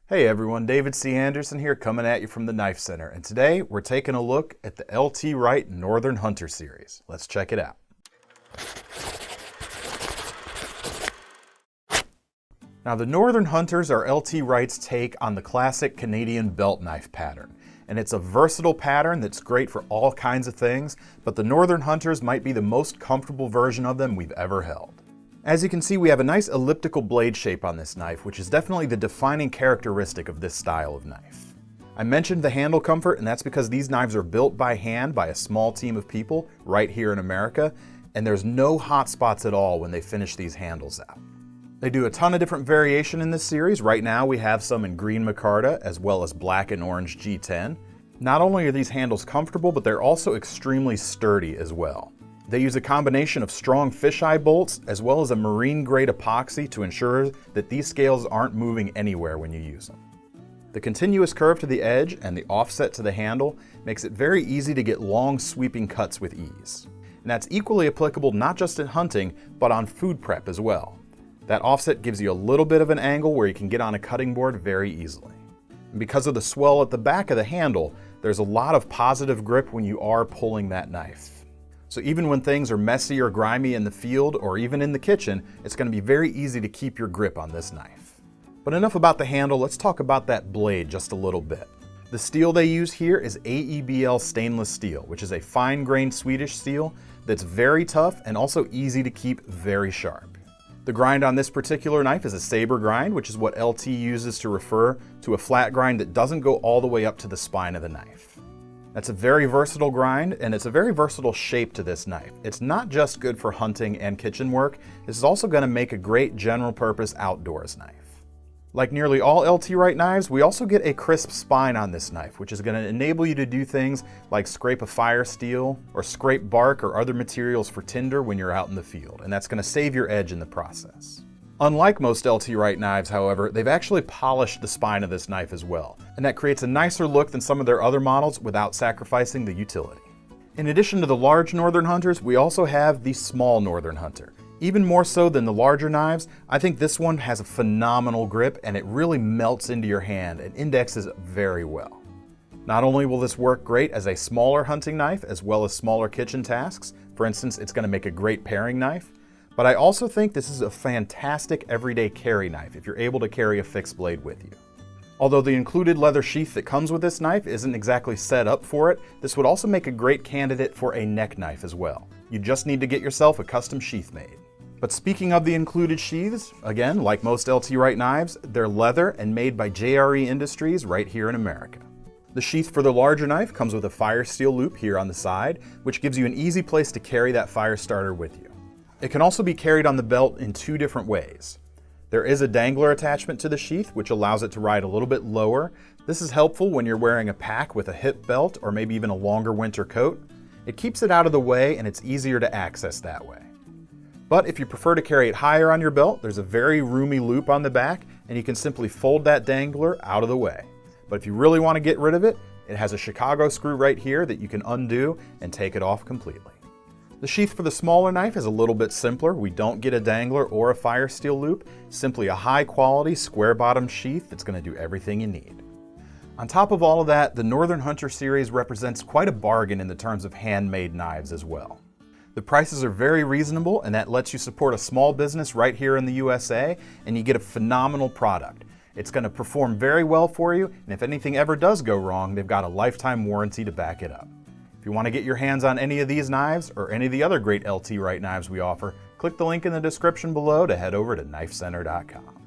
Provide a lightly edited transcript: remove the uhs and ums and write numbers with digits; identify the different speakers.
Speaker 1: Hey everyone, David C. Anderson here coming at you from the Knife Center, and today we're taking a look at the LT Wright Northern Hunter series. Let's check it out. Now the Northern Hunters are LT Wright's take on the classic Canadian belt knife pattern, and it's a versatile pattern that's great for all kinds of things, but the Northern Hunters might be the most comfortable version of them we've ever held. As you can see, we have a nice elliptical blade shape on this knife, which is definitely the defining characteristic of this style of knife. I mentioned the handle comfort, and that's because these knives are built by hand by a small team of people right here in America, and there's no hot spots at all when they finish these handles out. They do a ton of different variation in this series. Right now we have some in green micarta as well as black and orange G10. Not only are these handles comfortable, but they're also extremely sturdy as well. They use a combination of strong fisheye bolts as well as a marine grade epoxy to ensure that these scales aren't moving anywhere when you use them. The continuous curve to the edge and the offset to the handle makes it very easy to get long sweeping cuts with ease. And that's equally applicable not just in hunting, but on food prep as well. That offset gives you a little bit of an angle where you can get on a cutting board very easily. And because of the swell at the back of the handle, there's a lot of positive grip when you are pulling that knife. So even when things are messy or grimy in the field or even in the kitchen, it's going to be very easy to keep your grip on this knife. But enough about the handle, let's talk about that blade just a little bit. The steel they use here is AEB-L stainless steel, which is a fine-grained Swedish steel that's very tough and also easy to keep very sharp. The grind on this particular knife is a saber grind, which is what LT uses to refer to a flat grind that doesn't go all the way up to the spine of the knife. That's a very versatile grind, and it's a very versatile shape to this knife. It's not just good for hunting and kitchen work, this is also going to make a great general purpose outdoors knife. Like nearly all LT Wright knives, we also get a crisp spine on this knife, which is going to enable you to do things like scrape a fire steel or scrape bark or other materials for tinder when you're out in the field, and that's going to save your edge in the process. Unlike most LT Wright knives, however, they've actually polished the spine of this knife as well, and that creates a nicer look than some of their other models without sacrificing the utility. In addition to the large Northern Hunters, we also have the small Northern Hunter. Even more so than the larger knives, I think this one has a phenomenal grip and it really melts into your hand and indexes very well. Not only will this work great as a smaller hunting knife as well as smaller kitchen tasks, for instance, it's going to make a great paring knife, but I also think this is a fantastic everyday carry knife if you're able to carry a fixed blade with you. Although the included leather sheath that comes with this knife isn't exactly set up for it, this would also make a great candidate for a neck knife as well. You just need to get yourself a custom sheath made. But speaking of the included sheaths, again, like most LT Wright knives, they're leather and made by JRE Industries right here in America. The sheath for the larger knife comes with a fire steel loop here on the side, which gives you an easy place to carry that fire starter with you. It can also be carried on the belt in two different ways. There is a dangler attachment to the sheath, which allows it to ride a little bit lower. This is helpful when you're wearing a pack with a hip belt or maybe even a longer winter coat. It keeps it out of the way and it's easier to access that way. But if you prefer to carry it higher on your belt, there's a very roomy loop on the back and you can simply fold that dangler out of the way. But if you really want to get rid of it, it has a Chicago screw right here that you can undo and take it off completely. The sheath for the smaller knife is a little bit simpler. We don't get a dangler or a fire steel loop, simply a high quality square bottom sheath that's going to do everything you need. On top of all of that, the Northern Hunter series represents quite a bargain in the terms of handmade knives as well. The prices are very reasonable and that lets you support a small business right here in the USA and you get a phenomenal product. It's going to perform very well for you, and if anything ever does go wrong, they've got a lifetime warranty to back it up. If you want to get your hands on any of these knives or any of the other great LT Wright knives we offer, click the link in the description below to head over to KnifeCenter.com.